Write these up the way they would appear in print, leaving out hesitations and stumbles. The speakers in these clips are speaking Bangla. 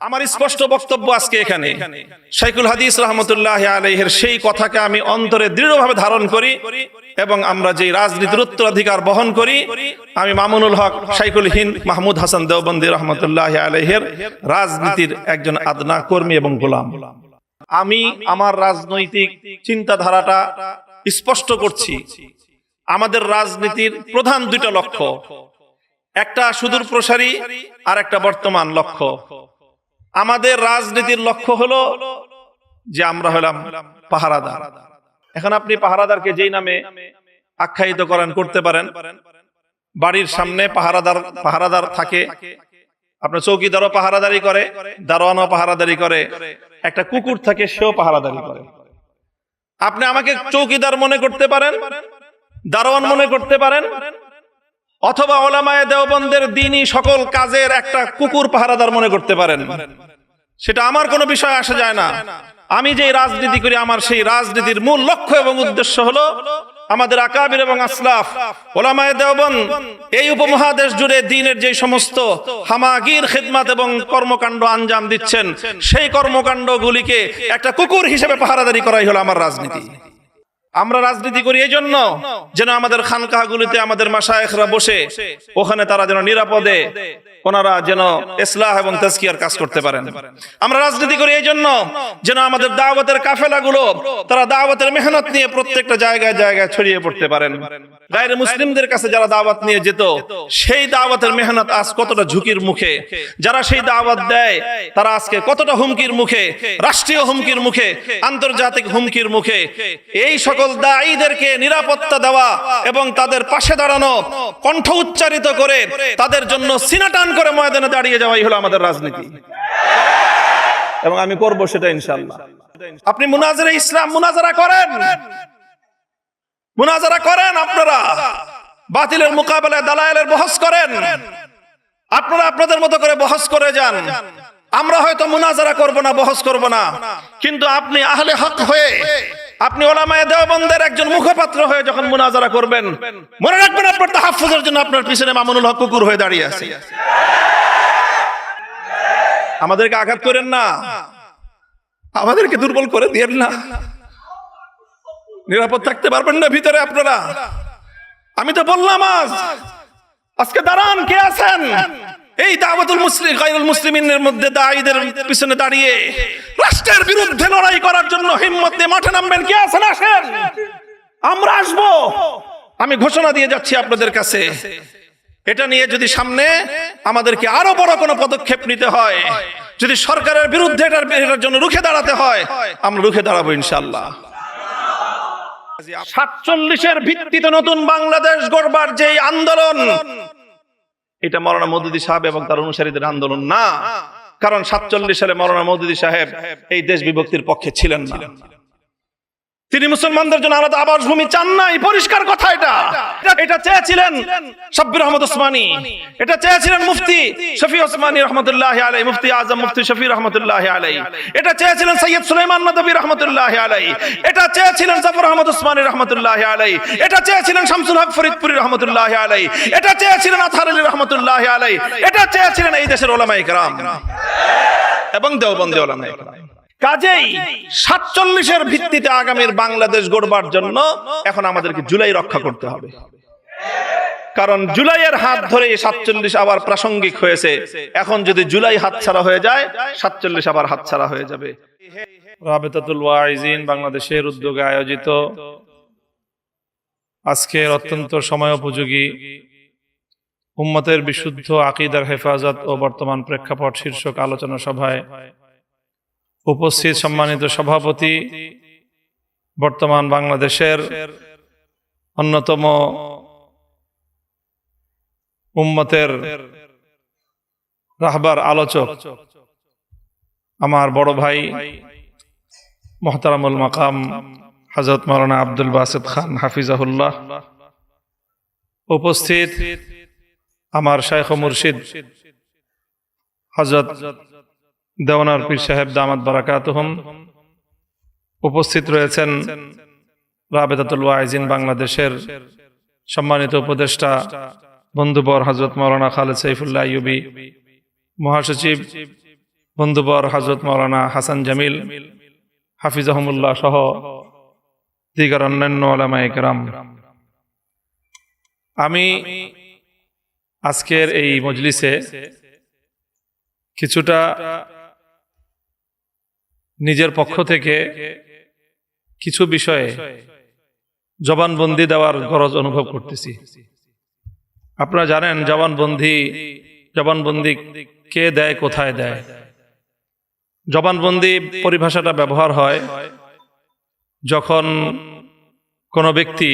আমার স্পষ্ট বক্তব্য আজকে এখানে, শাইখুল হাদিস রাহমাতুল্লাহি আলাইহির সেই কথাকে আমি অন্তরে দৃঢ়ভাবে ধারণ করি এবং আমরা যে রাজনীতির উত্তরাধিকার বহন করি, আমি মামুনুল হক শাইখুল হিন্দ মাহমুদ হাসান দেওবন্দি রাহমাতুল্লাহি আলাইহির রাজনীতির একজন আদনা কর্মী এবং গোলাম। আমি আমার রাজনৈতিক চিন্তাধারাটা স্পষ্ট করছি। আমাদের রাজনীতির প্রধান দুইটা লক্ষ্য, একটা সুদূর প্রসারী আর একটা বর্তমান লক্ষ্য। আমাদের রাজনীতির লক্ষ্য হলো যে আমরা হলাম পাহারাদার। এখন আপনি পাহারাদারকে যেই নামে আখ্যায়িত করতে পারেন, বাড়ির সামনে পাহারাদার থাকে, আপনার চৌকিদারও পাহারাদারি করে, দারোয়ানও পাহারাদারি করে, একটা কুকুর থাকে সেও পাহারাদারি করে। আপনি আমাকে চৌকিদার মনে করতে পারেন, দারোয়ান মনে করতে পারেন, অথবা উলামায়ে দেওবন্দের দ্বীনি সকল কাজের একটা কুকুর পাহারাদার মনে করতে পারেন। সেটা আমার কোনো বিষয় আসে যায় না। আমি যে রাজনীতি করি, আমার সেই রাজনীতির মূল লক্ষ্য এবং উদ্দেশ্য হলো আমাদের আকাবির এবং আসলাফ উলামায়ে দেওবন্দ এই উপমহাদেশ জুড়ে দ্বীনের যে সমস্ত হামাগির খিদমত এবং কর্মকাণ্ড আঞ্জাম দিচ্ছেন, সেই কর্মকাণ্ডগুলিকে একটা কুকুর হিসেবে পাহারাদারি করাই হলো আমার রাজনীতি। আমরা রাজনীতি করি এই জন্য যেন আমাদের খানকাহগুলিতে আমাদের মাশায়েখরা বসে ওখানে তারা যেন নিরাপদে ওনারা যেন ইসলাহ এবং তাজকিয়ার কাজ করতে পারেন। আমরা রাজনীতি করি এই জন্য যেন আমাদের দাওয়াতের কাফেলাগুলো তারা দাওয়াতের মেহনত নিয়ে প্রত্যেকটা জায়গায় জায়গায় ছড়িয়ে পড়তে পারেন। গায়রে মুসলিমদের কাছে যারা দাওয়াত নিয়ে যেত, সেই দাওয়াতের মেহনত আজ কতটা ঝুঁকির মুখে, যারা সেই দাওয়াত দেয় তারা আজকে কতটা হুমকির মুখে, রাষ্ট্রীয় হুমকির মুখে, আন্তর্জাতিক হুমকির মুখে। এই সকল দাঈদেরকে নিরাপত্তা দেওয়া এবং তাদের পাশে দাঁড়ানো, কণ্ঠ উচ্চারিত করে তাদের জন্য সিনাটান করে ময়দানে দাঁড়িয়ে যাওয়াই হলো আমাদের রাজনীতি, এবং আমি করব সেটা ইনশাআল্লাহ। আপনি মুনাজারে ইসলাম মুনাজারা করেন, আপনারা বাতিলের মোকাবেলায় দালায়েলের বহস করেন, আপনারা আপনাদের মতো করে বহস করে যান। আমরা হয়তো মুনাজারা করব না, বহস করব না, কিন্তু আপনি আহলে হক হয়ে, আপনি উলামায়ে দেওবন্দের একজন মুখপাত্র হয়ে যখন মুনাজারা করবেন, মনে রাখবেন আপনার তাহাফুজের জন্য আপনার পিছনে মামুনুল হক কুকুর হয়ে দাঁড়িয়ে আছে। আমাদেরকে আঘাত করেন না, আমাদেরকে দুর্বল করে দিয়েন না। নিরাপদ থাকতে পারবেন না ভিতরে আপনারা? আমি তো বললাম আজকে দাঁড়ান, কে আছেন এই দাওয়াতুল মুসলিম গায়রুল মুসলিমিনের মধ্যে দাঈদের পিছনে দাঁড়িয়ে রাষ্ট্রের বিরুদ্ধে লড়াই করার জন্য হিম্মত নিয়ে মাঠে নামবেন? কে আছেন? আসেন, আমরা আসবো। আমি ঘোষণা দিয়ে যাচ্ছি আপনাদের কাছে, এটা নিয়ে যদি সামনে আমাদেরকে আরো বড় কোনো পদক্ষেপ নিতে হয়, যদি সরকারের বিরুদ্ধে এটার জন্য রুখে দাঁড়াতে হয়, আমরা রুখে দাঁড়াবো ইনশাআল্লাহ। 47-এর ভিত্তিতে নতুন বাংলাদেশ গড়বার যে আন্দোলন, এটা মাওলানা মওদুদী সাহেব এবং তার অনুসারীদের আন্দোলন না। কারণ 47 সালে মাওলানা মওদুদী সাহেব এই দেশ বিভক্তির পক্ষে ছিলেন না। তিনি মুসলমানদের জন্য আলাদা আবাসভূমি চান নাই, পরিষ্কার কথা। এটা চেয়েছিলেন শাব্বির আহমদ ওসমানী, এটা চেয়েছিলেন মুফতি শফি ওসমানী রহমতুল্লাহি আলাইহি, মুফতি আজম মুফতি শফি রহমতুল্লাহি আলাইহি, এটা চেয়েছিলেন সৈয়দ সুলাইমান নদভী রহমতুল্লাহি আলাইহি, এটা চেয়েছিলেন জাফর আহমদ ওসমানী রহমতুল্লাহি আলাইহি, এটা চেয়েছিলেন শামসুল হক ফরিদপুরি রহমতুল্লাহি আলাইহি, এটা চেয়েছিলেন আতহার আলী রহমতুল্লাহি আলাইহি, এটা চেয়েছিলেন এই দেশের উলামায়ে কেরাম এবং দেওবন্দি উলামায়ে কেরাম। কাজেই 47-এর ভিত্তিতে আগামীর বাংলাদেশ গড়বার জন্য এখন আমাদেরকে জুলাই রক্ষা করতে হবে। কারণ জুলাইয়ের হাত ধরে 47 আবার প্রাসঙ্গিক হয়েছে। এখন যদি জুলাই হাতছাড়া হয়ে যায়, 47 আবার হাতছাড়া হয়ে যাবে। রাবেতাতুল ওয়াইজিন বাংলাদেশের উদ্যোগে আয়োজিত আজকের অত্যন্ত সময়োপযোগী উম্মতের বিশুদ্ধ আকীদার হেফাজত ও বর্তমান প্রেক্ষাপট শীর্ষক আলোচনা সভায় উপস্থিত সম্মানিত সভাপতি, বর্তমান বাংলাদেশের অন্যতম উম্মতের রাহবার আলোচক আমার বড় ভাই মুহতারামুল মাকাম হযরত মাওলানা আব্দুল বাসিত খান হাফিজাহুল্লাহ, উপস্থিত আমার শাইখ ও মুর্শিদ হযরত দেওয়ানার পীর সাহেব দামাত বারাকাতুহুম, উপস্থিত রয়েছেন রাবেতাতুল ওয়াইজিন বাংলাদেশের সম্মানিত উপদেষ্টা বন্ধুবর হযরত মাওলানা খালেদ সাইফুল্লাহ আইয়ুবী, মহাসচিব বন্ধুবর হযরত মাওলানা হাসান জামিল হাফিজাহুমুল্লাহ সহ দিগার অন্যান্য উলামায়ে কেরাম, আমি আজকের এই মজলিসে কিছুটা নিজের পক্ষ থেকে কিছু বিষয়ে জবানবন্দি দেওয়ার গরজ অনুভব করতেছি। আপনারা জানেন জবানবন্দি কে দেয়, কোথায় দেয়। জবানবন্দি পরিভাষাটা ব্যবহার হয় যখন কোনো ব্যক্তি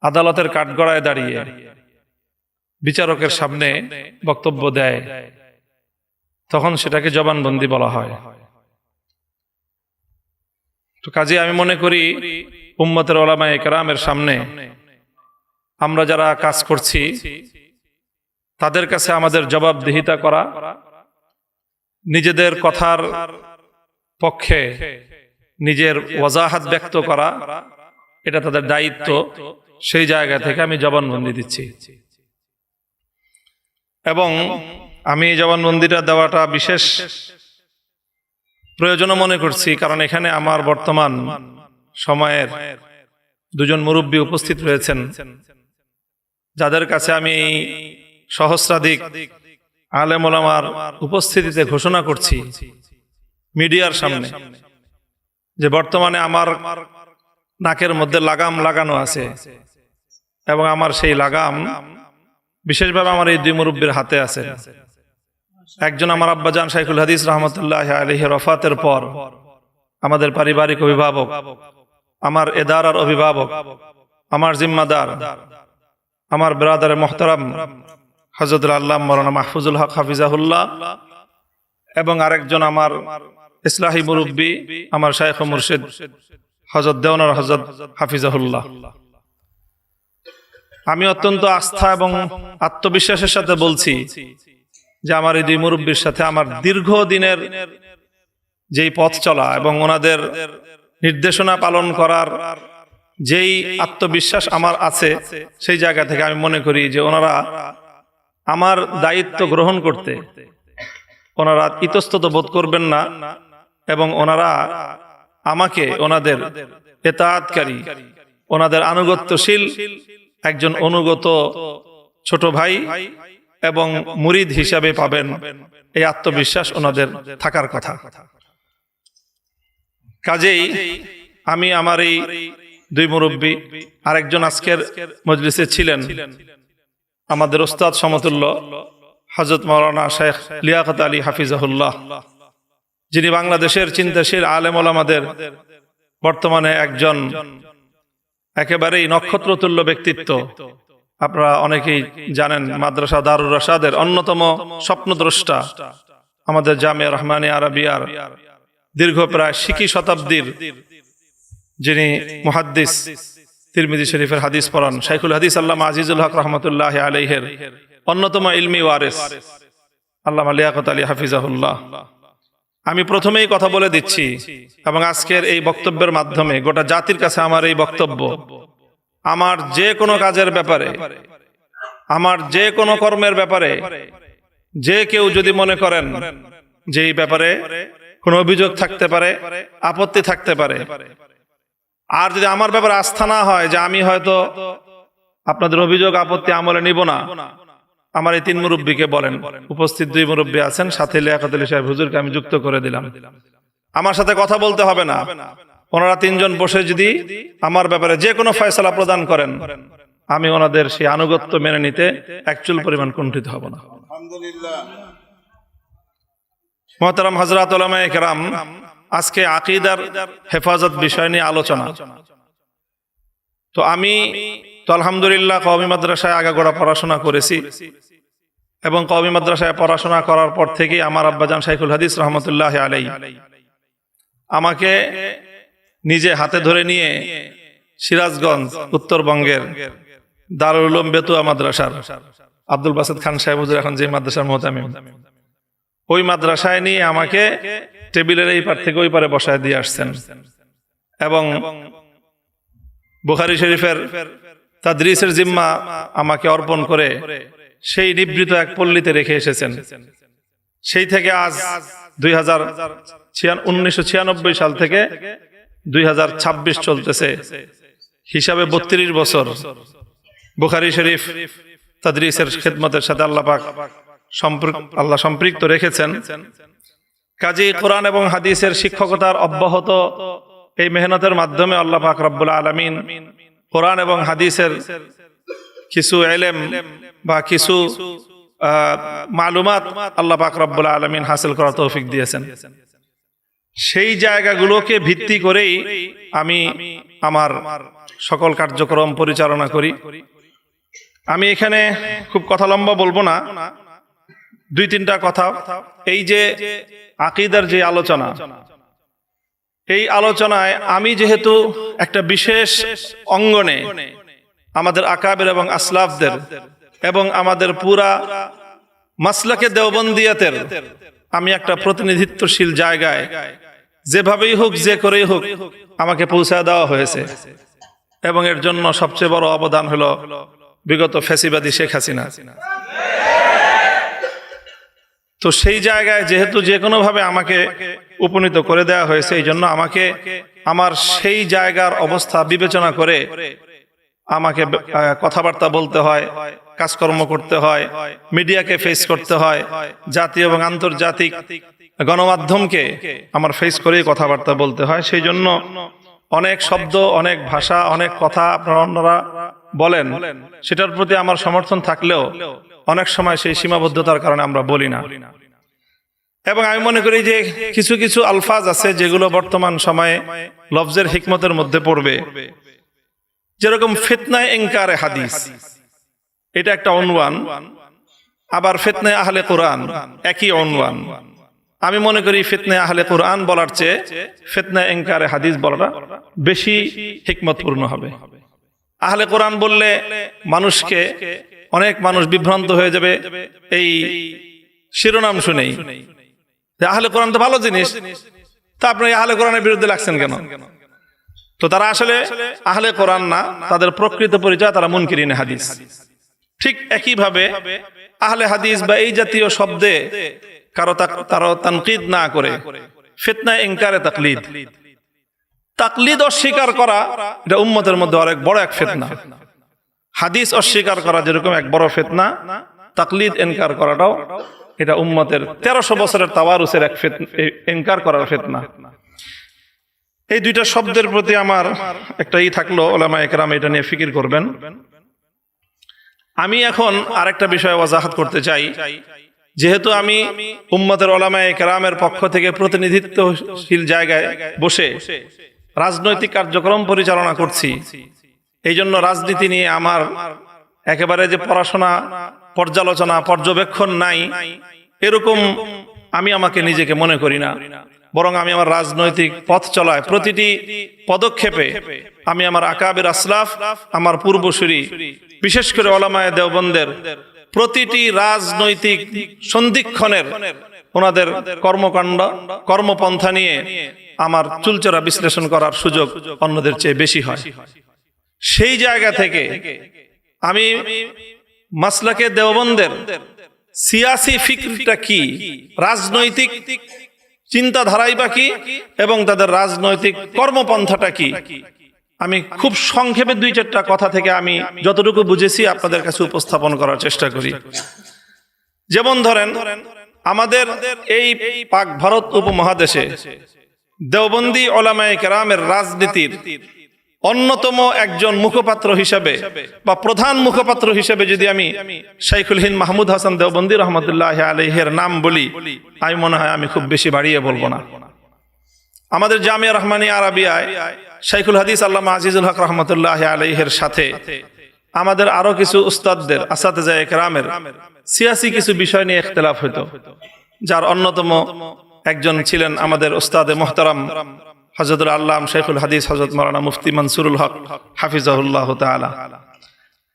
আদালতের কাঠগড়ায় দাঁড়িয়ে বিচারকের সামনে বক্তব্য দেয়, তখন সেটাকে জবানবন্দি বলা হয়। তো কাজে আমি মনে করি উম্মতের উলামায়ে কেরামের সামনে আমরা যারা কাজ করছি তাদের কাছে আমাদের জবাবদিহিতা করা, নিজেদের কথার পক্ষে নিজের ওয়াজাহাত ব্যক্ত করা, এটা তাদের দায়িত্ব। সেই জায়গা থেকে আমি জবানবন্দি দিচ্ছি এবং আমি জবানবন্দিটা দেওয়াটা বিশেষ প্রয়োজন মনে করছি, কারণ এখানে আমার বর্তমান সময়ের দুজন মুরব্বী উপস্থিত রয়েছেন, যাদের কাছে আমি সহস্রাধিক আলেম ওলামার উপস্থিতিতে ঘোষণা করছি মিডিয়ার সামনে যে বর্তমানে আমার নাকের মধ্যে লাগাম লাগানো আছে এবং আমার সেই লাগাম বিশেষভাবে আমার এই দুই মুরব্বীর হাতে আছে। একজন আমার আব্বাজান শাইখুল হাদিস রাহমাতুল্লাহ আলাইহি ওয়াফাতের পর আমাদের পারিবারিক অভিভাবক, আমার এদারার অভিভাবক, আমার জিম্মাদার, আমার ব্রাদার মুহতারাম হযরত আল্লামা মাওলানা মাহফুজুল হক হাফিজাহুল্লাহ, এবং আরেকজন আমার ইসলাহি মুরব্বী, আমার শাইখ ও মুর্শিদ হযরত দেওয়ানার হযরত হাফিজাহুল্লাহ। আমি অত্যন্ত আস্থা এবং আত্মবিশ্বাসের সাথে বলছি যে আমার এই দুই মুরব্বীর সাথে আমার দীর্ঘদিনের যেই পথ চলা এবং ওনাদের নির্দেশনা পালন করার যেই আত্মবিশ্বাস আমার আছে, সেই জায়গা থেকে আমি মনে করি যে ওনারা আমার দায়িত্ব গ্রহণ করতে ওনারা ইতস্তত বোধ করবেন না এবং ওনারা আমাকে ওনাদের ইতাআতকারী, ওনাদের আনুগত্যশীল একজন অনুগত ছোট ভাই এবং মুরিদ হিসাবে পাবেন, এই আত্মবিশ্বাস ওনাদের থাকার কথা। কাজেই আমি আমার এই দুই মুরব্বী, আরেকজন আজকের মজলিসে ছিলেন আমাদের ওস্তাদ সমতুল্য হযরত মাওলানা শেখ লিয়াকত আলী হাফিজাহুল্লাহ, যিনি বাংলাদেশের চিন্তাশীল আলেম ওলামাদের বর্তমানে একজন একেবারেই নক্ষত্রতুল্য ব্যক্তিত্ব। আপনারা অনেকেই জানেন মাদ্রাসা দারুর রাশাদের অন্যতম স্বপ্নদ্রষ্টা, আমাদের জামিয়া রহমানিয়া আরাবিয়ার দীর্ঘ প্রায় ৬০ শতাব্দীর যিনি মুহাদ্দিস, তিরমিজি শরীফের হাদিস পড়ান শাইখুল হাদিস আল্লামা আজিজুল হক রহমতুল্লাহ আলাইহির অন্যতম ইলমি ওয়ারিস আল্লামা লিয়াকত আলী হাফিজাহুল্লাহ। আমি প্রথমেই কথা বলে দিচ্ছি এবং আজকের এই বক্তব্যের মাধ্যমে গোটা জাতির কাছে আমার এই বক্তব্য, আমার যে কোনো কাজের ব্যাপারে, আমার যে কোনো কর্মের ব্যাপারে যে কেউ যদি মনে করেন যে এই ব্যাপারে কোনো অভিযোগ থাকতে পারে, আপত্তি থাকতে পারে, আর যদি আমার ব্যাপারে আস্থা না হয় যে আমি হয়তো আপনাদের অভিযোগ আপত্তি আমলে নিব না, আমার এই তিন মুরব্বীকে বলেন। উপস্থিত দুই মুরব্বী আছেন, সাথে লিয়াকত আলী সাহেব হুজুরকে আমি যুক্ত করে দিলাম। আমার সাথে কথা বলতে হবে না, ওনারা তিনজন বসে যদি আমার ব্যাপারে যে কোনো ফয়সালা প্রদান করেন, আমি ওনাদের সেই আনুগত্য মেনে নিতে একচুল পরিমাণ কুণ্ঠিত হব না। আলহামদুলিল্লাহ। মুহতারাম হযরত উলামায়ে কেরাম, আজকে আকীদার হেফাজত বিষয় নিয়ে আলোচনা। তো আমি তো আলহামদুলিল্লাহ কওমি মাদ্রাসায় আগাগোড়া পড়াশোনা করেছি এবং কওমি মাদ্রাসায় পড়াশোনা করার পর থেকেই আমার আব্বাজান শাইখুল হাদিস রহমতুল্লাহ আলাইহি আমাকে নিজে হাতে ধরে নিয়ে সিরাজগঞ্জ উত্তরবঙ্গের দারুল উলুম বেতুয়া মাদ্রাসার আব্দুল বাসেদ খান সাহেব হুজুর এখন যে মাদ্রাসার মুহতামিম, ওই মাদ্রাসায় নিয়ে আমাকে টেবিলের এই পার থেকে ওই পারে বসায় দিয়ে আসছেন এবং বুখারী শরীফের তাদরিসের জিম্মা আমাকে অর্পণ করে সেই নিবৃত এক পল্লীতে রেখে এসেছেন। সেই থেকে আজ 1996 সাল থেকে 2026 চলতেছে, হিসাবে 32 বছর বুখারী শরীফ তাদরিসের খিদমতের সাথে আল্লাহ সম্পৃক্ত রেখেছেন। কাজেই কোরআন এবং হাদিসের শিক্ষকতার অব্যাহত এই মেহনতের মাধ্যমে আল্লাহ পাক রব্বুল আলামিন কোরআন এবং হাদিসের কিছু ইলম বা কিছু মালুমাত আল্লাহ পাক রব্বুল আলামিন হাসিল করার তৌফিক দিয়েছেন। সেই জায়গাগুলোকে ভিত্তি করেই আমি আমার সকল কার্যক্রম পরিচালনা করি। আমি এখানে খুব কথা লম্বা বলবো না, 2-3টা কথা। এই যে আকীদার যে আলোচনা, এই আলোচনায় আমি যেহেতু একটা বিশেষ অঙ্গনে আমাদের আকাবের এবং আসলাফদের এবং আমাদের পুরা মাসলাকে দেওবন্দিয়াতের আমি একটা প্রতিনিধিত্বশীল জায়গায় যেভাবেই হোক যে করেই হোক আমাকে পৌঁছায় দেওয়া হয়েছে, এবং এর জন্য সবচেয়ে বড় অবদান হলো বিগত ফ্যাসিবাদী শেখ হাসিনা। তো সেই জায়গায় যেহেতু যে কোনোভাবে আমাকে উপনীত করে দেওয়া হয়েছে, এই জন্য আমাকে আমার সেই জায়গার অবস্থা বিবেচনা করে আমাকে কথাবার্তা বলতে হয়, কাজকর্ম করতে হয়, মিডিয়াকে ফেস করতে হয়, জাতীয় এবং আন্তর্জাতিক গণমাধ্যমকে আমার ফেস করেই কথাবার্তা বলতে হয়। সেই জন্য অনেক শব্দ, অনেক ভাষা, অনেক কথা আপনারা অন্যরা বলেন, সেটার প্রতি আমার সমর্থন থাকলেও অনেক সময় সেই সীমাবদ্ধতার কারণে আমরা বলি না। এবং আমি মনে করি যে কিছু কিছু আলফাজ আছে যেগুলো বর্তমান সময়ে লফজের হিকমতের মধ্যে পড়বে, যেরকম ফিতনায়ে ইনকারে হাদিস, এটা একটা অনওয়ান, আবার ফিতনায়ে আহলে কোরআন একই অনওয়ান। আমি মনে করি ফিতনায়ে আহলে কোরআন বলার চেয়ে ফিতনায়ে ইনকারে হাদিস বলাটা বেশি হিকমতপূর্ণ হবে। আহলে কোরআন বললে মানুষকে, অনেক মানুষ বিভ্রান্ত হয়ে যাবে এই শিরোনাম শুনেই, আহলে কোরআন তো ভালো জিনিস, তা আপনি আহলে কোরআনের বিরুদ্ধে লাগছেন কেন? তো তারা আসলে আহলে কোরআন না, তাদের প্রকৃত পরিচয় তারা মুনকিরিনে হাদিস। ঠিক একইভাবে আহলে হাদিস বা এই জাতীয় শব্দে কারো তানকিদ না করে ফিতনায়ে ইনকারে তাকলিদ, তাকলিদ অস্বীকার করা এটা উম্মতের মধ্যে অনেক বড় এক ফিতনা। হাদিস অস্বীকার করা যেরকম এক বড় ফিতনা, তাকলিদ ইনকার করাটাও এটা উম্মতের 1300 বছরের তাওয়ারুসের এক ইনকার করার ফিতনা। এই দুইটা শব্দের প্রতি আমার একটা থাকলো, উলামায়ে কেরাম এটা নিয়ে ফিকির করবেন। আমি এখন আরেকটা বিষয় ওয়াজাহাত করতে চাই। যেহেতু আমি উম্মতের উলামায়ে কেরামের পক্ষ থেকে প্রতিনিধিত্বশীল জায়গায় বসে রাজনৈতিক কার্যক্রম পরিচালনা করছি, এই জন্য রাজনীতি নিয়ে আমার একেবারে যে পড়াশোনা, পর্যালোচনা, পর্যবেক্ষণ নাই এরকম আমি আমাকে নিজেকে মনে করি না। বরং আমি আমার রাজনৈতিক পথ চলায় প্রতিটি পদক্ষেপে আমি আমার আকাবের আসলাফ, আমার পূর্বসূরি, বিশেষ করে উলামায়ে দেওবন্দের প্রতিটি রাজনৈতিক সন্ধিক্ষণের ওনাদের কর্মকাণ্ড, কর্মপন্থা নিয়ে আমার চুলচেরা বিশ্লেষণ করার সুযোগ অন্যদের চেয়ে বেশি হয়। সেই জায়গা থেকে আমি মাসলাকে দেওবন্দের সিয়াসি ফিকরটা কি, রাজনৈতিক চিন্তাধারাই বা কি, এবং তাদের রাজনৈতিক কর্মপন্থাটা কি, আমি খুব সংক্ষেপে 2-4টা কথা থেকে আমি যতটুকু বুঝেছি আপনাদের কাছে উপস্থাপন করার চেষ্টা করি। যেমন ধরেন, আমাদের এই পাক ভারত উপমহাদেশে দেওবন্দি উলামায়ে কেরামের রাজনীতির অন্যতম একজন মুখপাত্র হিসেবে বা প্রধান মুখপাত্র হিসেবে যদি আমি শাইখুল হিন্দ মাহমুদ হাসান দেওবন্দি রহমতুল্লাহি আলাইহির নাম বলি, আমি মনে হয় আমি খুব বেশি বাড়িয়ে বলবো না। আমাদের জামিয়া রহমানিয়া আরাবিয়ায় শাইখুল হাদিস আল্লামা আজিজুল হক রহমতুল্লাহি আলাইহির সাথে আমাদের আরো কিছু উস্তাদদের, আসাতিজায়ে কেরামের সিয়াসি কিছু বিষয় নিয়ে ইখতিলাফ হতো, যার অন্যতম একজন ছিলেন আমাদের উস্তাদে মুহতারাম হযরতুল আল্লাম শাইখুল হাদিস হযরত মাওলানা মুফতি মনসুরুল হক হাফিজাহুল্লাহ তাআলা।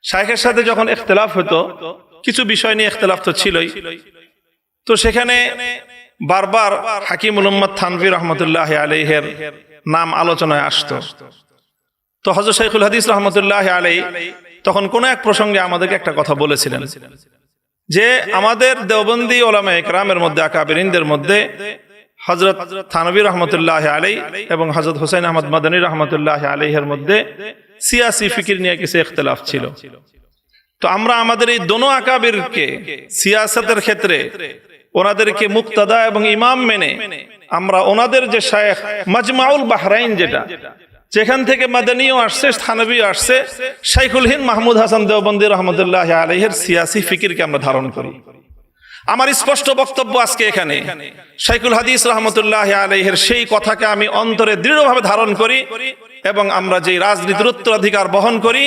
শাইখের সাথে যখন ইখতিলাফ হতো, কিছু বিষয় নিয়ে ইখতিলাফ তো ছিলই, তো সেখানে বারবার হাকিমুল উম্মাত থানভী রহমতুল্লাহি আলাইহির নাম আলোচনায় আসতো। তো হযরত শাইখুল হাদিস রহমতুল্লাহি আলাইহি তখন কোন এক প্রসঙ্গে আমাদেরকে একটা কথা বলেছিলেন যে আমাদের দেওবন্দি ওলামায়ে কেরামের মধ্যে আকাবিরিনদের মধ্যে হযরত থানভী রহমতুল্লাহ আলাইহি এবং হযরত হুসাইন আহমদ মাদানী রহমতুল্লাহ আলাইহির মধ্যে সিয়াসি ফিকির নিয়ে কিছু ইখতিলাফ ছিল। তো আমরা আমাদের এই দোনো আকাবিরকে সিয়াসতের ক্ষেত্রে ওনাদেরকে মুক্তাদা এবং ইমাম মেনে আমরা ওনাদের যে শায়েখ মাজমাউল বাহরাইন যেখান থেকে মাদানীও আসছে থানভীও আসছে, শাইখুল হিন্দ মাহমুদ হাসান দেওবন্দি রহমতুল্লাহ আলাইহির সিয়াসি ফিকিরকে আমরা ধারণ করি। আমার স্পষ্ট বক্তব্য আজকে এখানে, শাইখুল হাদিস রহমতুল্লাহ আলাইহির সেই কথাকে আমি অন্তরে দৃঢ়ভাবে ধারণ করি এবং আমরা যে রাজনীতির উত্তরাধিকার বহন করি,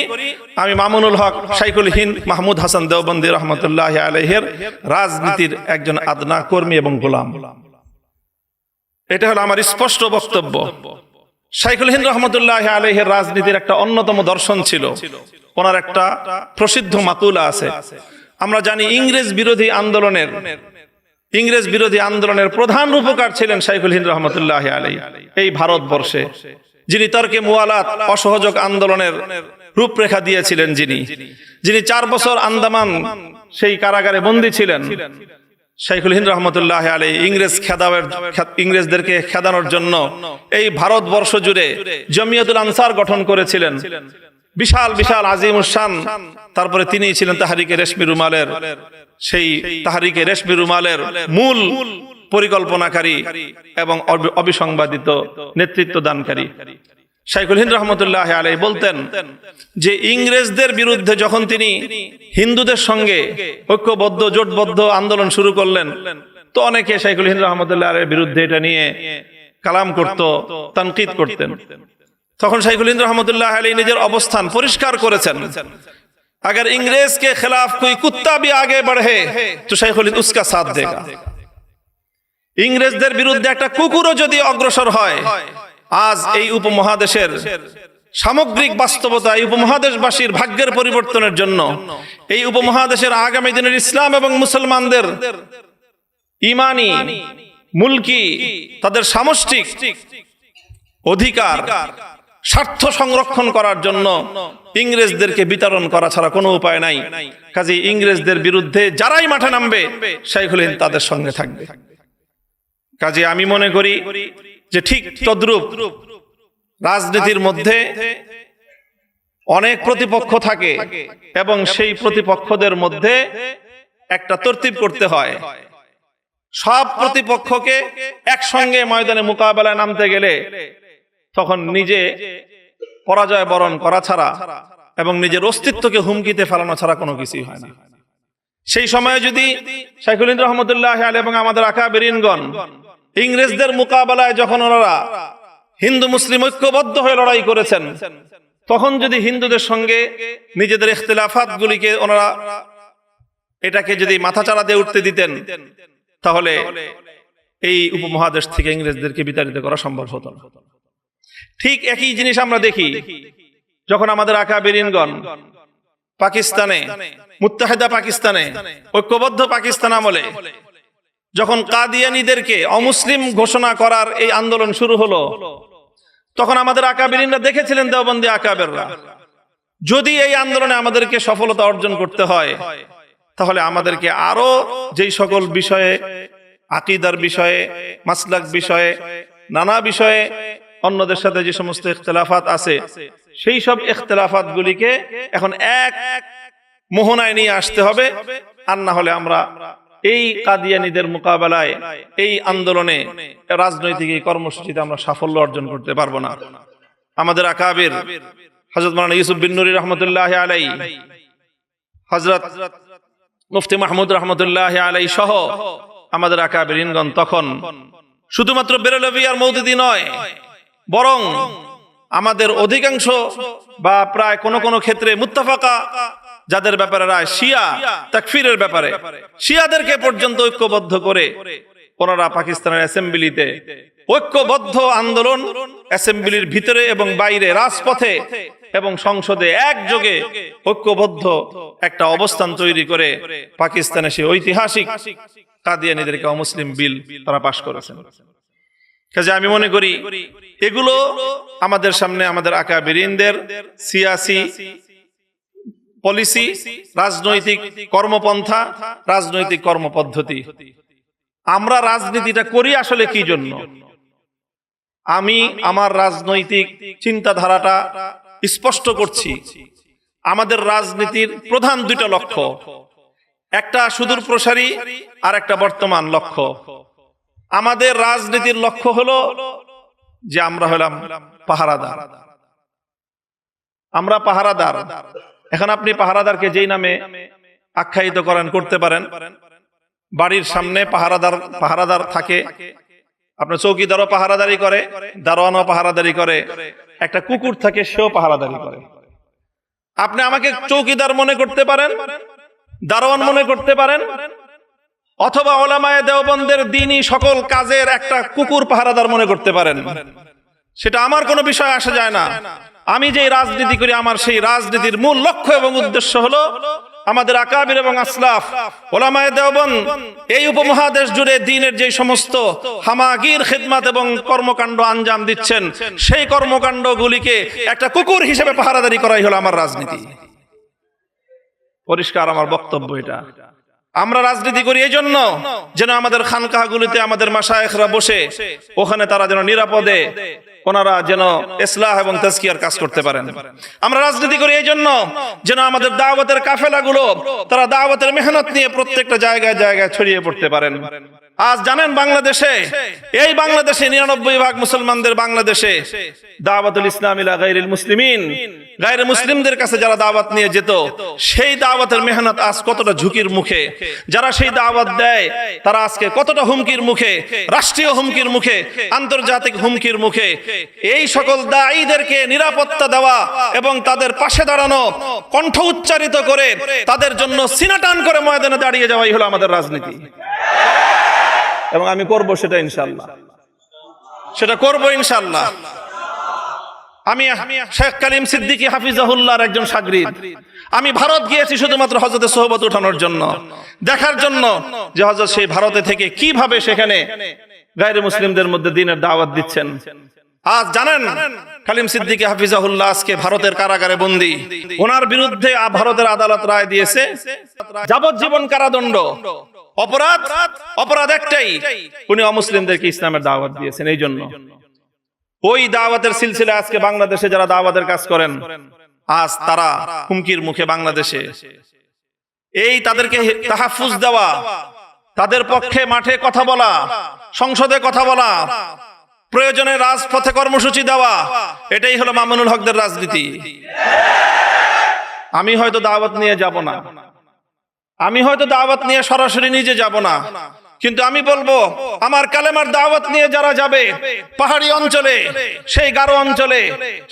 আমি মামুনুল হক শাইখুল হিন্দ মাহমুদ হাসান দেওবন্দি রহমতুল্লাহ আলাইহির রাজনীতির একজন আদনা কর্মী এবং গোলাম। এটা হলো আমার স্পষ্ট বক্তব্য। শাইখুল হিন্দ রহমতুল্লাহ আলাইহির রাজনীতির একটা অন্যতম দর্শন ছিল, ওনার একটা প্রসিদ্ধ মাকুলা আছে। আমরা জানি ইংরেজ বিরোধী আন্দোলনের প্রধান রূপকার ছিলেন শাইখুল হিন্দ রহমতুল্লাহ আলাইহি এই ভারতবর্ষে, যিনি তর্কে মুওয়ালাত অসহযোগ আন্দোলনের রূপরেখা দিয়েছিলেন, যিনি 4 বছর আন্দামান সেই কারাগারে বন্দী ছিলেন। শাইখুল হিন্দ রহমতুল্লাহ আলাইহি ইংরেজদেরকে খেদানোর জন্য এই ভারতবর্ষ জুড়ে জমিয়তুল আনসার গঠন করেছিলেন, বিশাল বিশাল আজিমুশান। তারপরে তিনি ছিলেন তাহরিকে রেশমি রুমালের মূল পরিকল্পনাকারী এবং অবিসংবাদিত নেতৃত্ব দানকারী। শাইখুল হিন্দ রহমতুল্লাহ আলাইহি বলতেন যে ইংরেজদের বিরুদ্ধে যখন তিনি হিন্দুদের সঙ্গে ঐক্যবদ্ধ জোটবদ্ধ আন্দোলন শুরু করলেন, তো অনেকে শাইখুল হিন্দ রহমতুল্লাহ আলাইহির বিরুদ্ধে এটা নিয়ে কালাম করত, তানকিদ করতেন। তখন শাইখুল হিন্দ রহমতুল্লাহ আলাইহি নিজের অবস্থান পরিষ্কার করেছেন, अगर इंग्रेज के खिलाफ कोई कुत्ता भी आगे बढ़े तो शाइखुल हिंद उसका साथ देगा। ইংরেজদের বিরুদ্ধে একটা কুকুরও যদি অগ্রসর হয়, আজ এই উপমহাদেশের সামগ্রিক বাস্তবতা, এই উপমহাদেশবাসীর ভাগ্যের পরিবর্তনের জন্য, এই উপমহাদেশের আগামী দিনের ইসলাম এবং মুসলমানদের ঈমানি, মুলকি, তাদের সামষ্টিক অধিকার স্বার্থ সংরক্ষণ করার জন্য ইংরেজদেরকে বিতরণ করা ছাড়া কোনো উপায় নাই। কাজে ইংরেজদের বিরুদ্ধে যারাই মাঠে নামবে শাইখুল হিন্দ তাদের সঙ্গে থাকবে। কাজে আমি মনে করি যে ঠিক তদ্রূপ রাজনীতির মধ্যে অনেক প্রতিপক্ষ থাকে এবং সেই প্রতিপক্ষদের মধ্যে একটা তরতিব করতে হয়। সব প্রতিপক্ষকে একসঙ্গে ময়দানে মোকাবেলায় নামতে গেলে তখন নিজে পরাজয় বরণ করা ছাড়া এবং নিজের অস্তিত্বকে হুমকিতে ফেলানো ছাড়া কোনো কিছুই হয় না। সেই সময়ে যদি শাইখুল হিন্দ রহমতুল্লাহ আলাইহি এবং আমাদের আকাবেরিনগণ ইংরেজদের মোকাবেলায় যখন ওনারা হিন্দু মুসলিম ঐক্যবদ্ধ হয়ে লড়াই করেছেন, তখন যদি হিন্দুদের সঙ্গে নিজেদের ইখতিলাফাত গুলিকে ওনারা এটাকে যদি মাথাচাড়া দিয়ে উঠতে দিতেন, তাহলে এই উপমহাদেশ থেকে ইংরেজদেরকে বিতাড়িত করা সম্ভব হতো না। ঠিক একই জিনিস আমরা দেখি যখন আমাদের আকাবেরিনগণ পাকিস্তানে, মুত্তাহিদা পাকিস্তানে, ঐক্যবদ্ধ পাকিস্তান আমলে যখন কাদিয়ানীদেরকে অমুসলিম ঘোষণা করার এই আন্দোলন শুরু হলো, তখন আমাদের আকাবেরিনরা দেখেছিলেন, দেওবন্দি আকাবেররা, যদি এই আন্দোলনে আমাদেরকে সফলতা অর্জন করতে হয়, তাহলে আমাদেরকে আরো যেই সকল বিষয়ে, আকীদার বিষয়ে, মাসলাক বিষয়ে, নানা বিষয়ে অন্যদের সাথে যে সমস্ত ইখতিলাফাত আছে, সেই সব ইখতিলাফাত গুলিকে এখন এক মোহনায় নিয়ে আসতে হবে। আর না হলে আমরা এই কাদিয়ানীদের মোকাবেলায়, এই আন্দোলনে, রাজনৈতিক এই কর্মসূচিতে আমরা সাফল্য অর্জন করতে পারবো না। আমাদের আকাবির হযরত মাওলানা ইউসুফ বিন নুরি রহমতুল্লাহ আলাইহি, হযরত মুফতি মাহমুদ রহমতুল্লাহ আলাইহি সহ আমাদের আকাবিরিনগণ তখন শুধুমাত্র বেরেলভী আর মওদুদি নয়, বরং আমাদের অধিকাংশ বা প্রায় কোন কোন ক্ষেত্রে মুত্তাফাকা যাদের ব্যাপারে রায়, শিয়া তাকফিরের ব্যাপারে শিয়াদেরকে পর্যন্ত ঐক্যবদ্ধ করে ওনারা পাকিস্তানের অ্যাসেম্বলিতে ঐক্যবদ্ধ আন্দোলন, অ্যাসেম্বলির ভিতরে এবং বাইরে, রাজপথে এবং সংসদে একযোগে ঐক্যবদ্ধ একটা অবস্থান তৈরি করে পাকিস্তানে সেই ঐতিহাসিক কাদিয়ানীদেরকে অমুসলিম বিল তারা পাশ করেছেন। কাজে আমি মনে করি এগুলো আমাদের সামনে আমাদের আকাবেরিনদের সিয়াসি পলিসি, রাজনৈতিক কর্মপন্থা, রাজনৈতিক কর্মপদ্ধতি। আমরা রাজনীতিটা করি আসলে কি জন্য? আমি আমার রাজনৈতিক চিন্তাধারাটা স্পষ্ট করছি। আমাদের রাজনীতির প্রধান দুইটা লক্ষ্য, একটা সুদূর প্রসারী আর একটা বর্তমান লক্ষ্য। আমাদের রাজনীতির লক্ষ্য হলো যে আমরা হলাম পাহারাদার। আমরা পাহারাদার। এখন আপনি পাহারাদারকে যেই নামে আখ্যায়িত করেন করতে পারেন। বাড়ির সামনে পাহারাদার থাকে, আপনার চৌকিদারও পাহারাদারি করে, দারোয়ানও পাহারাদারি করে, একটা কুকুর থাকে সেও পাহারাদারি করে। আপনি আমাকে চৌকিদার মনে করতে পারেন, দারোয়ান মনে করতে পারেন, অথবা উলামায়ে দেওবন্দের দ্বীনি সকল কাজের একটা কুকুর পাহারাদার মনে করতে পারেন। সেটা আমার কোনো বিষয় আসে যায় না। আমি যে রাজনীতি করি, আমার সেই রাজনীতির মূল লক্ষ্য এবং উদ্দেশ্য হলো আমাদের আকাবির এবং আসলাফ উলামায়ে দেওবন্দ এই উপমহাদেশ জুড়ে দ্বীনের যে সমস্ত হামাগির খিদমত এবং কর্মকাণ্ড আঞ্জাম দিচ্ছেন, সেই কর্মকাণ্ডগুলিকে একটা কুকুর হিসেবে পাহারাদারি করাই হলো আমার রাজনীতি। পরিষ্কার আমার বক্তব্য এটা। আমরা রাজনীতি করি এই জন্য যেন আমাদের খানকাহগুলিতে আমাদের মাশায়েখরা বসে ওখানে তারা যেন নিরাপদে ওনারা যেন ইসলাহ এবং তাজকিয়ার কাজ করতে পারেন। আমরা রাজনীতি করি এই জন্য যেন আমাদের দাওয়াতের কাফেলাগুলো তারা দাওয়াতের মেহনত নিয়ে প্রত্যেকটা জায়গায় জায়গায় ছড়িয়ে পড়তে পারেন। আজ জানেন বাংলাদেশে, এই বাংলাদেশে ৯৯% মুসলমানদের বাংলাদেশে দাওয়াতুল ইসলাম ইলা গায়রিল মুসলিমিন, গায়রে মুসলিমদের কাছে যারা দাওয়াত নিয়ে যেত, সেই দাওয়াতের মেহনত আজ কতটা ঝুঁকির মুখে। যারা সেই দাওয়াত দেয় তারা আজকে কতটা হুমকির মুখে, রাষ্ট্রীয় হুমকির মুখে, আন্তর্জাতিক হুমকির মুখে। এই সকল দায়ীদেরকে নিরাপত্তা দেওয়া এবং তাদের পাশে দাঁড়ানো, কণ্ঠ উচ্চারিত করে তাদের জন্য সিনা টান করে ময়দানে দাঁড়িয়ে যাওয়াই হলো আমাদের রাজনীতি। এবং আমি করব সেটা ইনশাআল্লাহ, সেটা করব ইনশাআল্লাহ। আমি শেখ কালিম সিদ্দিকী হাফিজাহুল্লাহর একজন শাগরিদ। আমি ভারত গিয়েছি শুধুমাত্র হযরতের সোহবত উঠানোর জন্য, দেখার জন্য যে হযরত সেই ভারতে থেকে কিভাবে সেখানে গায়রে মুসলিমদের মধ্যে দ্বীনের দাওয়াত দিচ্ছেন। আজ জানেন কালিম সিদ্দিকী হাফিজাহুল্লাহ আজকে ভারতের কারাগারে বন্দী। ওনার বিরুদ্ধে ভারতের আদালত রায় দিয়েছে যাবজ্জীবন কারাদণ্ড। অপরাধ একটাই, উনি অমুসলিমদেরকে ইসলামের দাওয়াত দিয়েছেন। এই জন্য ওই দাওয়াতের সিলসিলা আজকে বাংলাদেশে যারা দাওয়াতের কাজ করেন, আজ তারা হুমকির মুখে বাংলাদেশে। এই তাদেরকে তাহাফুজ দেওয়া, তাদের পক্ষে মাঠে কথা বলা, সংসদে কথা বলা, প্রয়োজনে রাজপথে কর্মসূচি দেওয়া, এটাই হলো মামুনুল হকদের রাজনীতি। আমি হয়তো দাওয়াত নিয়ে যাব না, আমি হয়তো দাওয়াত নিয়ে সরাসরি নিজে যাব না, কিন্তু আমি বলবো আমার কালেমার দাওয়াত নিয়ে যারা যাবে পাহাড়ি অঞ্চলে, সেই গারো অঞ্চলে,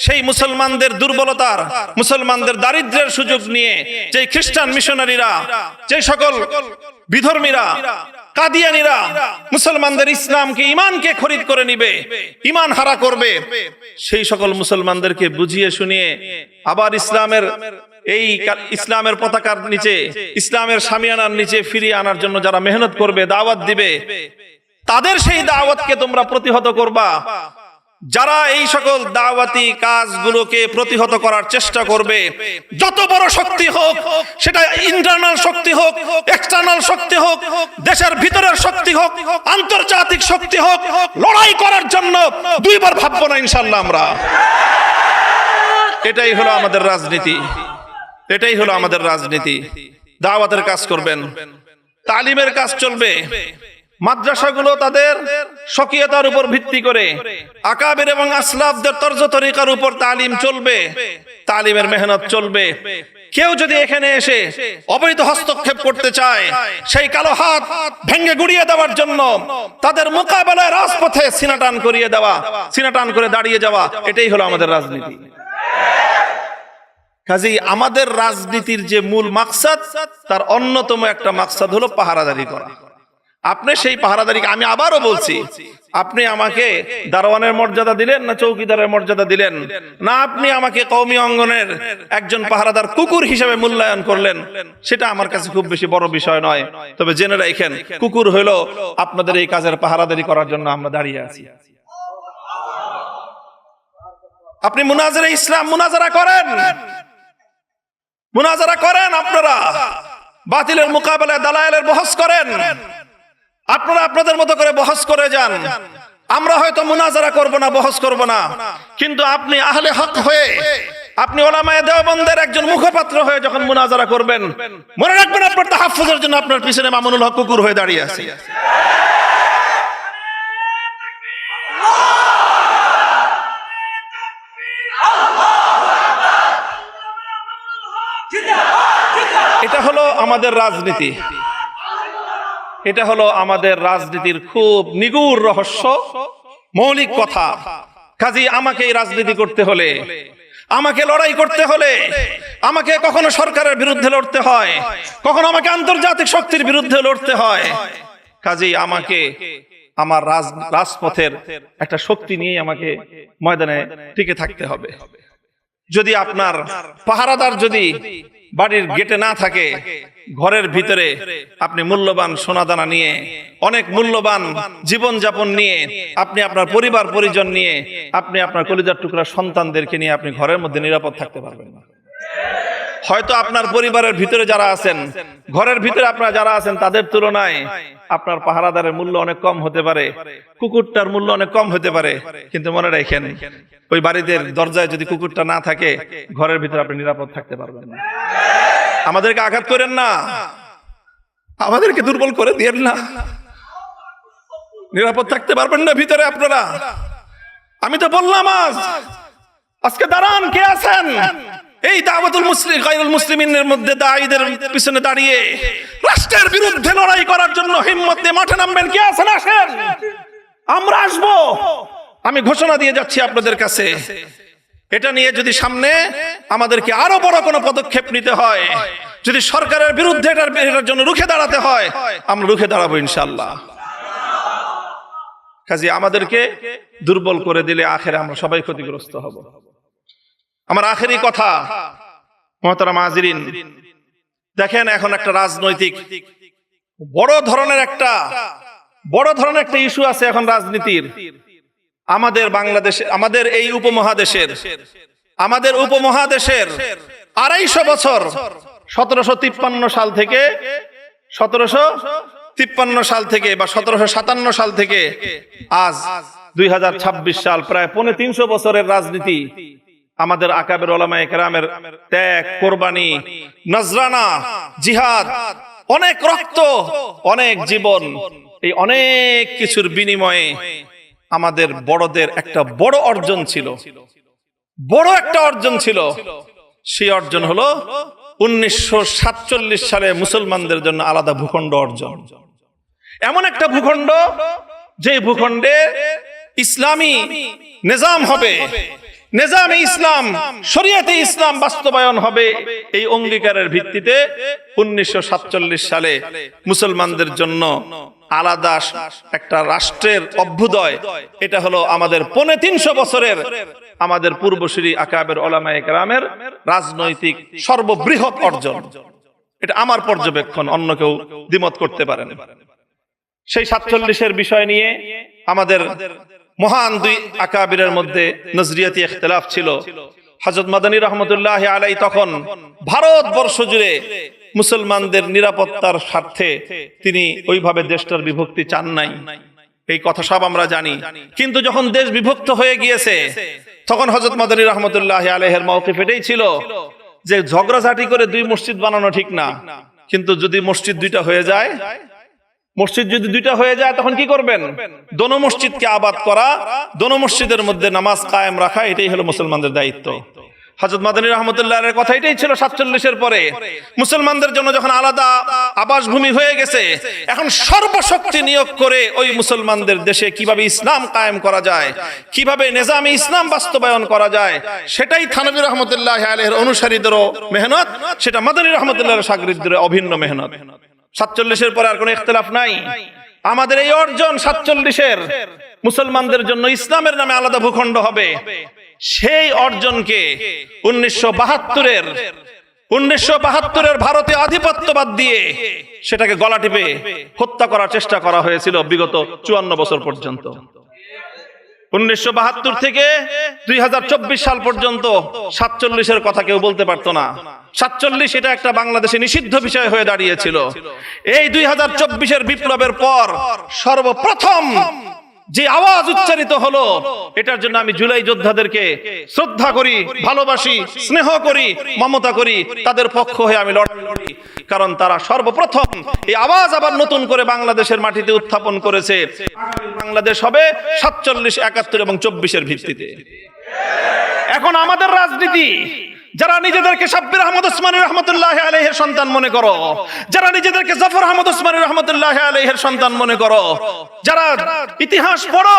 সেই মুসলমানদের দুর্বলতার, মুসলমানদের দারিদ্র্যের সুযোগ নিয়ে যে খ্রিস্টান মিশনারিরা, যে সকল বিধর্মীরা, কাদিয়ানীরা মুসলমানদের ইসলামকে, ইমানকে খরিদ করে নিবে, ইমান হারা করবে, সেই সকল মুসলমানদেরকে বুঝিয়ে শুনিয়ে আবার ইসলামের পতাকার নিচে, ইসলামের শামিয়ানার নিচে ফিরিয়ে আনার জন্য যারা মেহনত করবে, দাওয়াত দিবে, তাদের সেই দাওয়াতকে তোমরা প্রতিহত করবা। যারা এই সকল দাওয়াতি কাজগুলোকে প্রতিহত করার চেষ্টা করবে, যত বড় শক্তি হোক, সেটা ইন্টারনাল শক্তি হোক, এক্সটার্নাল শক্তি হোক, দেশের ভিতরের শক্তি হোক, আন্তর্জাতিক শক্তি হোক, লড়াই করার জন্য দুইবার ভাববো না ইনশাআল্লাহ আমরা। এটাই হলো আমাদের রাজনীতি, এটাই হলো আমাদের রাজনীতি। দাওয়াতের কাজ করবেন, তালিমের কাজ চলবে। মাদ্রাসাগুলো তাদের স্বকীয়তার উপর ভিত্তি করে আকাবির এবং আসলাফদের তর্জ তরিকার উপর তালিম চলবে, তালিমের মেহনত চলবে। কেউ যদি এখানে এসে অবৈধ হস্তক্ষেপ করতে চায়, সেই কালো হাত ভেঙে গুড়িয়ে দেওয়ার জন্য তাদের মোকাবেলায় রাজপথে সিনাটান করিয়ে দেওয়া, সিনাটান করে দাঁড়িয়ে যাওয়া, এটাই হলো আমাদের রাজনীতি। কাজেই আমাদের রাজনীতির যে মূল মাকসাদ, তার অন্যতম একটা মাকসাদ হলো পাহারাদারি করা। আপনি সেই পাহারাদারিকে, আমি আবারও বলছি, আপনি আমাকে দারোয়ানের মর্যাদা দিলেন না চৌকিদারের মর্যাদা দিলেন, না আপনি আমাকে কওমি অঙ্গনের একজন পাহারাদার কুকুর হিসেবে মূল্যায়ন করলেন, সেটা আমার কাছে খুব বেশি বড় বিষয় নয়। তবে জেনে রাখেন, কুকুর হলো আপনাদের এই কাজের পাহারাদারি করার জন্য আমরা দাঁড়িয়ে আছি। আপনি মুনাজারা ইসলাম মুনাজারা করেন, মুনাজারা করেন, আপনারা বাতিলের মোকাবেলায় দালায়েলের বহস করেন, আপনারা আপনাদের মতো করে বহস করে যান। আমরা হয়তো মুনাজারা করব না, বহস করব না, কিন্তু আপনি আহলে হক হয়ে, আপনি উলামায়ে দেওবন্দের একজন মুখপাত্র হয়ে যখন মুনাজারা করবেন, মনে রাখবেন আপনার তাহাফুজের জন্য আপনার পিছনে মামুনুল হক কুকুর হয়ে দাঁড়িয়ে আছে। এটা হলো আমাদের রাজনীতি, এটা হলো আমাদের রাজনীতির খুব নিগুড় রহস্য, মৌলিক কথা। কাজেই আমাকে এই রাজনীতি করতে হলে, আমাকে লড়াই করতে হলে, আমাকে কখনো সরকারের বিরুদ্ধে লড়তে হয়, কখনো আমাকে আন্তর্জাতিক শক্তির বিরুদ্ধে লড়তে হয়। কাজেই আমাকে আমার রাজপথের একটা শক্তি নিয়ে আমাকে ময়দানে টিকে থাকতে হবে। যদি আপনার পাহারাদার যদি বাড়ির গেটে না থাকে, ঘরের ভিতরে আপনি মূল্যবান সোনাদানা নিয়ে, অনেক মূল্যবান জীবন যাপন নিয়ে, আপনি আপনার পরিবার পরিজন নিয়ে, আপনি আপনার কলিজার টুকরা সন্তানদেরকে নিয়ে আপনি ঘরের মধ্যে নিরাপদ থাকতে পারবেন না। হয়তো আপনার পরিবারের ভিতরে যারা আছেন, ঘরের ভিতরে আপনারা যারা আছেন, তাদের তুলনায় আপনার পাহারাদারের মূল্য অনেক কম হতে পারে, কুকুরটার মূল্য অনেক কম হতে পারে, কিন্তু মনে রাখেন ওই বাড়িতে দরজায় যদি কুকুরটা না থাকে, ঘরের ভিতরে আপনি নিরাপদ থাকতে পারবেন না। আমাদেরকে আঘাত করেন না, আমাদেরকে দুর্বল করে দিয়েন না, নিরাপদ থাকতে পারবেন না ভিতরে আপনারা। আমি তো বললাম আজকে দাঁড়ান, কে আছেন এই দাওয়াতুল মুসলিম গায়রুল মুসলিমিনের মধ্যে দায়ীদের পিছনে দাঁড়িয়ে রাষ্ট্রের বিরুদ্ধে লড়াই করার জন্য হিম্মত নিয়ে মাঠে নামবেন? কে আছেন? আসেন, আমরা আসবো। আমি ঘোষণা দিয়ে যাচ্ছি আপনাদের কাছে, এটা নিয়ে যদি সামনে আমাদেরকে আরো বড় কোনো পদক্ষেপ নিতে হয়, যদি সরকারের বিরুদ্ধে এটার জন্য রুখে দাঁড়াতে হয়, আমরা রুখে দাঁড়াবো ইনশাআল্লাহ। কাজে আমাদেরকে দুর্বল করে দিলে আখেরে আমরা সবাই ক্ষতিগ্রস্ত হব। আমার আখেরি কথা, মুহতারাম হাজিরিন, দেখেন এখন একটা রাজনৈতিক বড় ধরনের একটা ইস্যু আছে এখন রাজনীতির। আমাদের বাংলাদেশে, আমাদের এই উপমহাদেশের 250 বছর 1753 সাল থেকে বা 1757 সাল থেকে আজ 2026 সাল, প্রায় 350 বছরের রাজনীতি। আমাদের আকাবের উলামায়ে কেরামের ত্যাগ, কোরবানি, নজরানা, জিহাদ, অনেক রক্ত, অনেক জীবন, এই অনেক কিছুর বিনিময়ে আমাদের বড়দের একটা বড় অর্জন ছিল, সেই অর্জন হলো 1947 সালে মুসলমানদের জন্য আলাদা ভূখণ্ড অর্জন। এমন একটা ভূখণ্ড, যে ভূখণ্ডে ইসলামী নিজাম হবে, নিজামে ইসলাম, শরীয়তে ইসলাম বাস্তবায়ন হবে। এই অঙ্গীকারের ভিত্তিতে 1947 সালে মুসলমানদের জন্য আলাদা একটা রাষ্ট্রের অভ্যুদয়, এটা হলো আমাদের 350 বছরের আমাদের পূর্বসূরি আকাবের উলামায়ে কেরামের রাজনৈতিক সর্ববৃহৎ অর্জন। এটা আমার পর্যবেক্ষণ, অন্য কেউ দ্বিমত করতে পারেন। সেই 47-এর বিষয় নিয়ে আমাদের মহান দুই আকাবিরের মধ্যে নজরিয়াতি ইখতিলাফ ছিল। হযরত মাদানী রহমতুল্লাহ আলাইহি তখন ভারতবর্ষ জুড়ে মুসলমানদের নিরাপত্তার স্বার্থে তিনি ওইভাবে দেশটার বিভক্তি চান নাই, এই কথা সব আমরা জানি। কিন্তু যখন দেশ বিভক্ত হয়ে গিয়েছে, তখন হযরত মাদানী রহমতুল্লাহ আলাইহির মাওকিফ এটাই ছিল যে ঝগড়াঝাটি করে 2 মসজিদ বানানো ঠিক না, কিন্তু যদি মসজিদ 2টা হয়ে যায়, তখন কি করবেন? দোনো মসজিদকে আবাদ করা, দোনো মসজিদের মধ্যে নামাজ কায়েম রাখা, এটাই হলো মুসলমানদের দায়িত্ব। হযরত মাদানী রাহমাতুল্লাহর কথা এটাই ছিল 47-এর পরে। মুসলমানদের জন্য যখন আলাদা আবাসভূমি হয়ে গেছে, এখন সর্বশক্তি নিয়োগ করে ওই মুসলমানদের দেশে কিভাবে ইসলাম কায়েম করা যায়, কিভাবে নিজামে ইসলাম বাস্তবায়ন করা যায়, সেটাই থানভী রহমতুল্লাহ আলাইহির অনুসারীদেরও মেহনত, সেটা মাদানী রহমতুল্লাহর শাগরিদদের অভিন্ন মেহনত। 47-এর পরে আর কোনো ইখতিলাফ নাই। আমাদের এই অর্জন 47-এর, মুসলমানদের জন্য ইসলামের নামে আলাদা ভূখণ্ড হবে, সেই অর্জনকে 1972-এর ভারতে আধিপত্যবাদ দিয়ে সেটাকে গলা টিপে হত্যা করার চেষ্টা করা হয়েছিল বিগত 54 বছর পর্যন্ত। 1972 থেকে 2024 সাল পর্যন্ত 47-এর কথা কেউ বলতে পারতো না। 47 এটা একটা বাংলাদেশে নিষিদ্ধ বিষয় হয়ে দাঁড়িয়েছিল। এই 2024-এর বিপ্লবের পর সর্বপ্রথম যে আওয়াজ উচ্চারিত হলো, এটার জন্য আমি জুলাই যোদ্ধাদেরকে শ্রদ্ধা করি, ভালোবাসি, স্নেহ করি, মমতা করি, তাদের পক্ষ হয়ে আমি লড়াই করি। কারণ তারা সর্বপ্রথম এই আওয়াজ আবার নতুন করে বাংলাদেশের মাটিতে উত্থাপন করেছে। আগামী বাংলাদেশ হবে 47, 71 এবং 24-এর ভিত্তিতে। এখন আমাদের রাজনীতি, যারা নিজেদেরকে শাব্বির আহমদ ওসমানী রহমতুল্লাহ আলাইহির সন্তান মনে করো, যারা নিজেদেরকে জাফর আহমদ ওসমানী রহমতুল্লাহ আলাইহির সন্তান মনে করো, যারা ইতিহাস পড়ো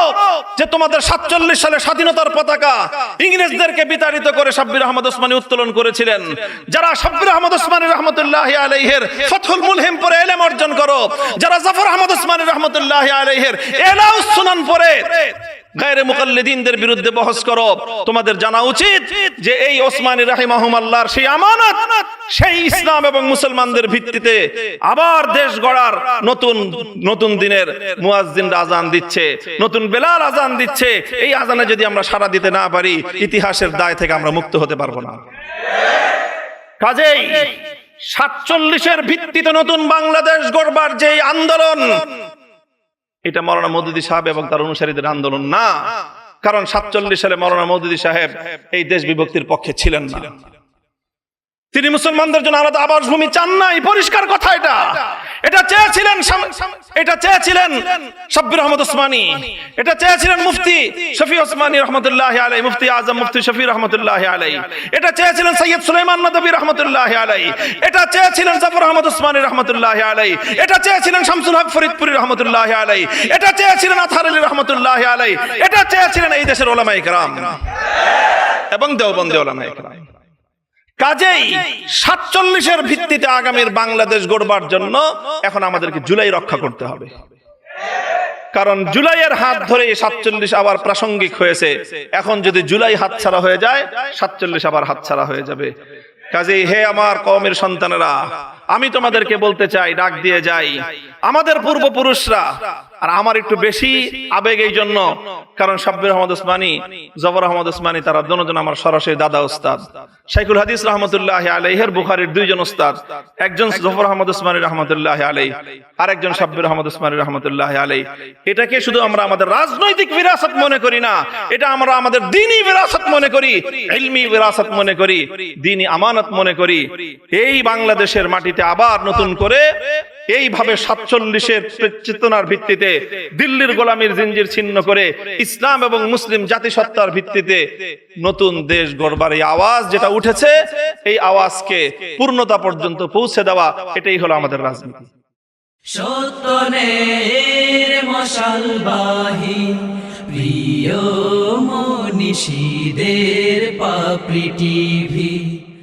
যে তোমাদের 47 সালে স্বাধীনতার পতাকা ইংরেজদেরকে বিতাড়িত করে শাব্বির আহমদ ওসমানী উত্তোলন করেছিলেন, যারা শাব্বির আহমদ ওসমানী রহমতুল্লাহ আলাইহির ফাতহুল মুলহিম পড়ে ইলম অর্জন করো, যারা জাফর আহমদ ওসমানী রহমতুল্লাহ আলাইহির ইলাউস সুনান পড়ে গায়রে মুকাল্লিদিনদের বিরুদ্ধে বহস করো, তোমাদের জানা উচিত যে এই ওসমানী রাহিমাহুমাল্লাহর সেই আমানত, সেই ইসলাম এবং মুসলমানদের ভিত্তিতে আবার দেশ গড়ার নতুন দিনের মুয়াজ্জিনরা আযান দিচ্ছে, নতুন বেলাল আযান দিচ্ছে। এই আযানে যদি আমরা সাড়া দিতে না পারি, ইতিহাসের দায় থেকে আমরা মুক্ত হতে পারবো না। কাজেই 47-এর ভিত্তিতে নতুন বাংলাদেশ গড়বার যে আন্দোলন, এটা মাওলানা মওদুদী সাহেব এবং তার অনুসারীদের আন্দোলন না। কারণ 47 সালে মাওলানা মওদুদী সাহেব এই দেশ বিভক্তির পক্ষে ছিলেন না। তিনি মুসলমানদের জন্য আলাদা আবাসভূমি চান নাই, পরিষ্কার কথা। এটা চেয়েছিলেন শাব্বির আহমদ ওসমানী, এটা চেয়েছিলেন মুফতি শফি ওসমানী রহমতুল্লাহ আলাইহি, মুফতি আজম মুফতি শফি রহমতুল্লাহ আলাইহি, এটা চেয়েছিলেন সৈয়দ সুলাইমান নদভী রহমতুল্লাহ আলাইহি, এটা চেয়েছিলেন জাফর আহমদ ওসমানী রহমতুল্লাহ আলাইহি, এটা চেয়েছিলেন শামসুল হক ফরিদপুরি রহমতুল্লাহ আলাইহি, এটা চেয়েছিলেন আতহার আলী রহমতুল্লাহ আলাইহি, এটা চেয়েছিলেন এই দেশের উলামায়ে কেরাম এবং দেওবন্দি উলামায়ে কেরাম। কাজেই 47-এর ভিত্তিতে আগামীর বাংলাদেশ গড়বার জন্য এখন আমাদেরকে জুলাই রক্ষা করতে হবে। কারণ জুলাইয়ের হাত ধরে 47 আবার প্রাসঙ্গিক হয়েছে। এখন যদি জুলাই হাতছাড়া হয়ে যায়, 47 আবার হাতছাড়া হয়ে যাবে। কাজেই হে আমার কওমের সন্তানেরা, আমি তোমাদেরকে বলতে চাই, ডাক দিয়ে যাই, আমাদের পূর্বপুরুষরা, আর আমার একটু বেশি আবেগ এই জন্য, কারণ শাব্বির আহমদ ওসমানী, জাফর আহমদ ওসমানী তারা দুজন আমার সরাসরি দাদা উস্তাদ। শাইখুল হাদিস রহমতুল্লাহ আলাইহির বুখারীর দুইজন উস্তাদ, একজন জাফর আহমদ ওসমানী রহমতুল্লাহ আলাইহি, আরেকজন শাব্বির আহমদ ওসমানী রহমতুল্লাহ আলাইহি। এটাকে শুধু আমরা আমাদের রাজনৈতিক বিরাসত মনে করি না, এটা আমরা আমাদের দ্বীনি বিরাসত মনে করি, ইলমি বিরাসত মনে করি, দ্বীনি আমানত মনে করি। এই বাংলাদেশের মাটিতে আবার নতুন করে এইভাবে 47-এর চেতনার ভিত্তিতে দিল্লির গোলামীর জিঞ্জির ছিন্ন করে ইসলাম এবং মুসলিম জাতিসত্তার ভিত্তিতে নতুন দেশ গড়বার এই আওয়াজ যেটা উঠেছে, এই আওয়াজকে পূর্ণতা পর্যন্ত পৌঁছে দেওয়া, এটাই হলো আমাদের রাজনীতি। সত্যের মশালবাহী প্রিয় মনীষীদের পাপড়ি টিভি।